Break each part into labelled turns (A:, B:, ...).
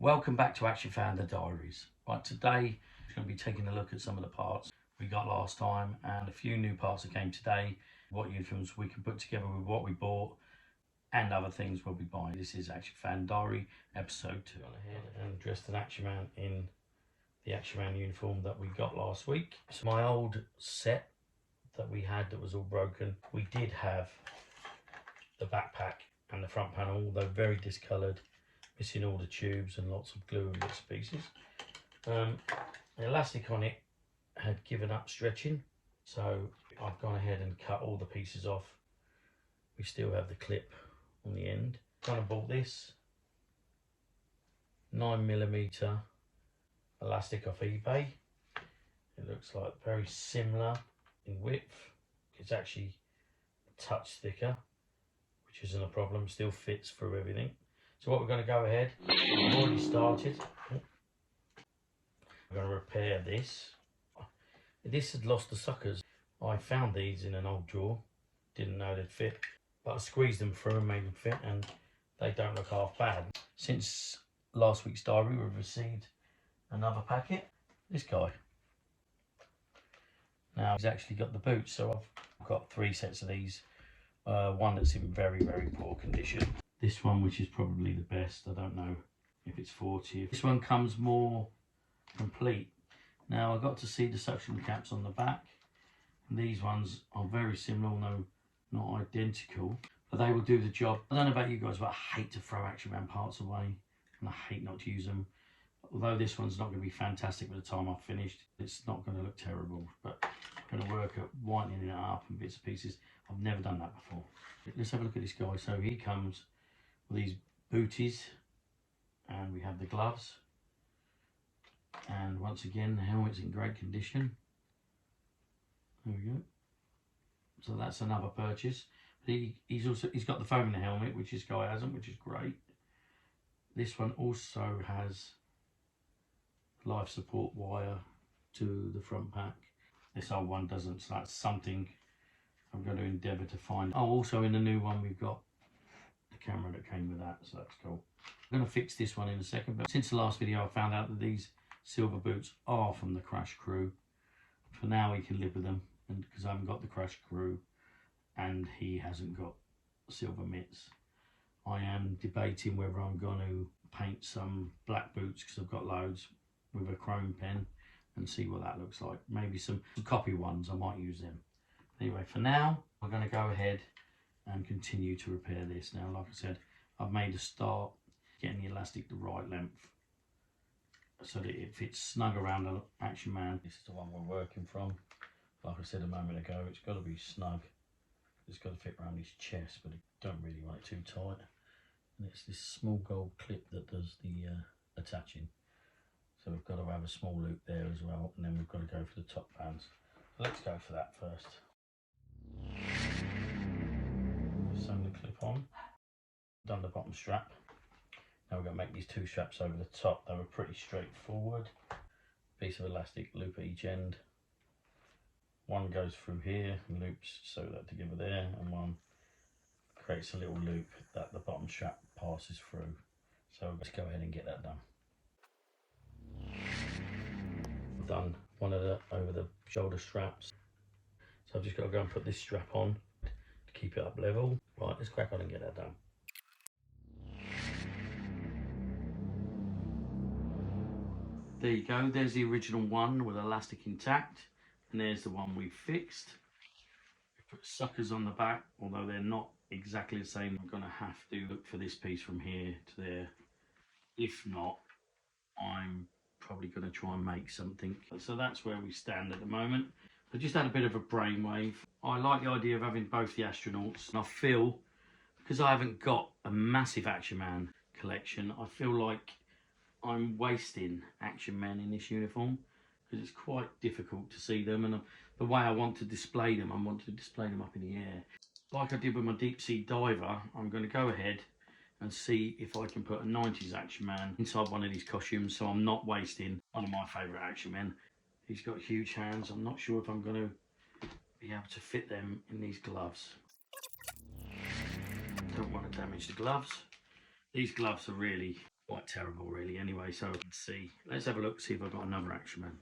A: Welcome back to Action Founder Diaries. Right, today we're going to be taking a look at some of the parts we got last time and a few new parts that came today, what uniforms we can put together with what we bought and other things we'll be buying. This is Action Fan Diary episode 2. Gone ahead and dressed an Action Man in the Action Man uniform that we got last week. So my old set that we had that was all broken, we did have the backpack and the front panel, although very discoloured, missing all the tubes and lots of glue and bits and pieces. The elastic on it had given up stretching, so I've gone ahead and cut all the pieces off. We still have the clip on the end. Kind of bought this 9mm elastic off eBay. It looks like very similar in width. It's actually a touch thicker, which isn't a problem, still fits through everything. So what we're going to go ahead, we've already started. We're going to repair this. This had lost the suckers. I found these in an old drawer, didn't know they'd fit, but I squeezed them through and made them fit, and they don't look half bad. Since last week's diary, we've received another packet. This guy. Now he's actually got the boots, so I've got 3 sets of these. One that's in very, very poor condition. This one, which is probably the best, I don't know if it's 40. This one comes more complete. Now I got to see the suction caps on the back. And these ones are very similar, although not identical, but they will do the job. I don't know about you guys, but I hate to throw Action Man parts away, and I hate not to use them. Although this one's not going to be fantastic by the time I've finished, it's not going to look terrible, but I'm going to work at whitening it up and bits and pieces. I've never done that before. Let's have a look at this guy. So he comes with these booties, and we have the gloves, and once again the helmet's in great condition. There we go. So that's another purchase. He's got the foam in the helmet, which this guy hasn't, which is great. This one also has life support wire to the front pack. This old one doesn't, so that's something I'm going to endeavour to find. Oh, also in the new one we've got the camera that came with that, so that's cool. I'm going to fix this one in a second, but since the last video I found out that these silver boots are from the Crash crew. For now we can live with them, and because I haven't got the Crash crew and he hasn't got silver mitts. I am debating whether I'm going to paint some black boots, because I've got loads, with a chrome pen and see what that looks like. Maybe some copy ones, I might use them. Anyway, for now we're going to go ahead and continue to repair this. Now, like I said, I've made a start getting the elastic the right length so that it fits snug around the Action Man. This is the one we're working from. Like I said a moment ago, it's got to be snug. It's got to fit around his chest, but I don't really want it too tight. And it's this small gold clip that does the attaching. So we've got to have a small loop there as well, and then we've got to go for the top bands. So let's go for that first. Sewn the clip on, done the bottom strap. Now we're going to make these 2 straps over the top. They were pretty straightforward. Piece of elastic, loop at each end. One goes through here and loops, sew that together there, and one creates a little loop that the bottom strap passes through. So let's go ahead and get that done. I've done one of the over the shoulder straps, so I've just got to go and put this strap on to keep it up level. Right, let's crack on and get that done. There you go, there's the original one with elastic intact, and there's the one we fixed. We put suckers on the back, although they're not exactly the same. I'm going to have to look for this piece from here to there. If not, I'm probably going to try and make something. So that's where we stand at the moment. I just had a bit of a brainwave. I like the idea of having both the astronauts, and I feel, because I haven't got a massive Action Man collection, I feel like I'm wasting Action Men in this uniform, because it's quite difficult to see them, and the way I want to display them, I want to display them up in the air. Like I did with my deep sea diver, I'm going to go ahead and see if I can put a 90s Action Man inside one of these costumes, so I'm not wasting one of my favourite Action Men. He's got huge hands. I'm not sure if I'm going to be able to fit them in these gloves. Don't want to damage the gloves. These gloves are really quite terrible really anyway. So let's see. Let's have a look, see if I've got another Action Man.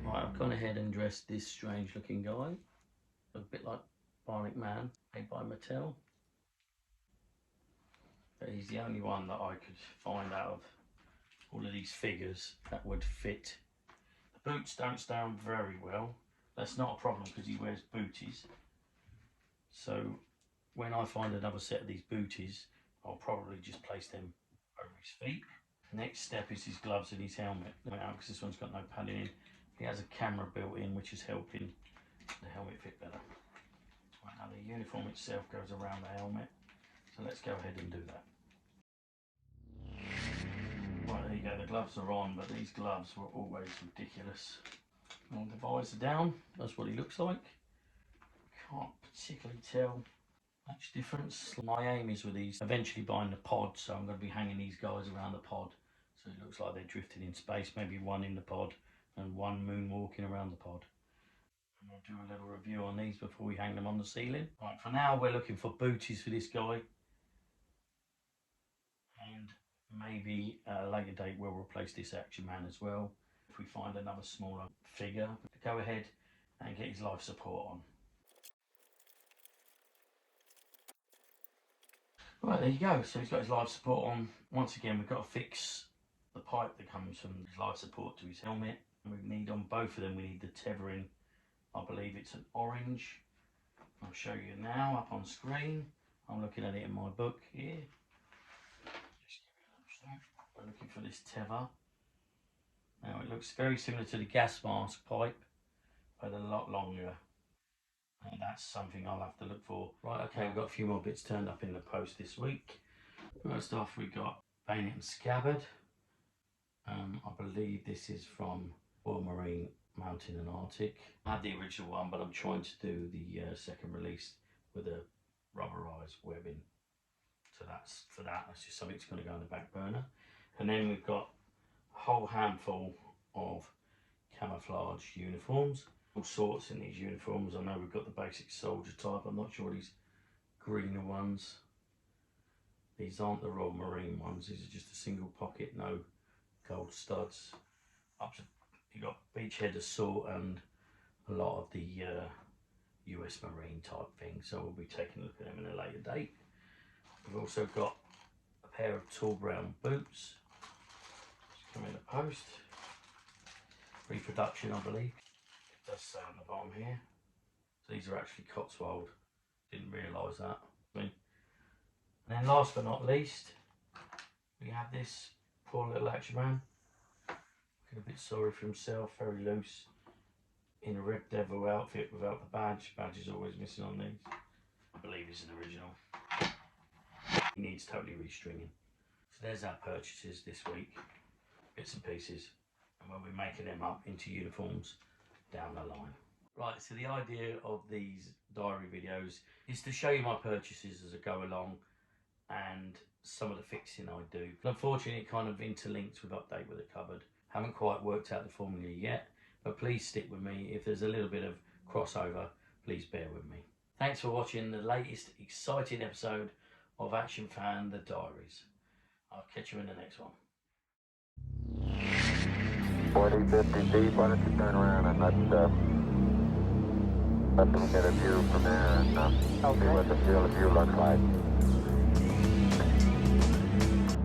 A: Right, I've gone ahead and dressed this strange looking guy. A bit like Bionic Man, made by Mattel. But he's the only one that I could find out of all of these figures that would fit. The boots don't stay on very well. That's not a problem because he wears booties. So when I find another set of these booties, I'll probably just place them over his feet. Next step is his gloves and his helmet. Because this one's got no padding in. He has a camera built in, which is helping the helmet fit better. Right, now the uniform itself goes around the helmet. So let's go ahead and do that. Right, there you go, the gloves are on, but these gloves were always ridiculous. And the visor down, that's what he looks like. Can't particularly tell much difference. My aim is with these, eventually buying the pod, so I'm going to be hanging these guys around the pod. So it looks like they're drifting in space, maybe one in the pod and one moonwalking around the pod. And I'll do a little review on these before we hang them on the ceiling. Right, for now we're looking for booties for this guy. And maybe at a later date we'll replace this Action Man as well. If we find another smaller figure, go ahead and get his life support on. Right, there you go. So he's got his life support on. Once again, we've got to fix the pipe that comes from his life support to his helmet. And we need on both of them, we need the tethering. I believe it's an orange. I'll show you now up on screen. I'm looking at it in my book here. We're looking for this tether. Now it looks very similar to the gas mask pipe, but a lot longer. And that's something I'll have to look for. Right, okay, we've got a few more bits turned up in the post this week. First off, we got bayonet and scabbard. I believe this is from Royal Marine Mountain and Arctic. I had the original one, but I'm trying to do the second release with a rubberized webbing. So that's for that. That's just something that's going to go on the back burner. And then we've got a whole handful of camouflage uniforms. All sorts in these uniforms. I know we've got the basic soldier type. I'm not sure these greener ones. These aren't the Royal Marine ones. These are just a single pocket, no gold studs. Up to, you got beachhead assault and a lot of the US Marine type thing. So we'll be taking a look at them in a later date. We've also got a pair of tall brown boots. Just come in the post. Reproduction, I believe. It does say on the bottom here. So these are actually Cotswold. Didn't realise that. And then last but not least, we have this poor little Action Man. Looking a bit sorry for himself, very loose. In a Red Devil outfit without the badge. Badge is always missing on these. I believe it's an original. He needs totally restringing. So there's our purchases this week. Bits and pieces. And we'll be making them up into uniforms down the line. Right, so the idea of these diary videos is to show you my purchases as I go along and some of the fixing I do. But unfortunately, it kind of interlinks with Update with the Cupboard. Haven't quite worked out the formula yet, but please stick with me. If there's a little bit of crossover, please bear with me. Thanks for watching the latest exciting episode of Action Fan The Diaries. I'll catch you in the next one.
B: 40, 50 deep, why don't you turn around and let them get a view from there and see what the field of view looks like.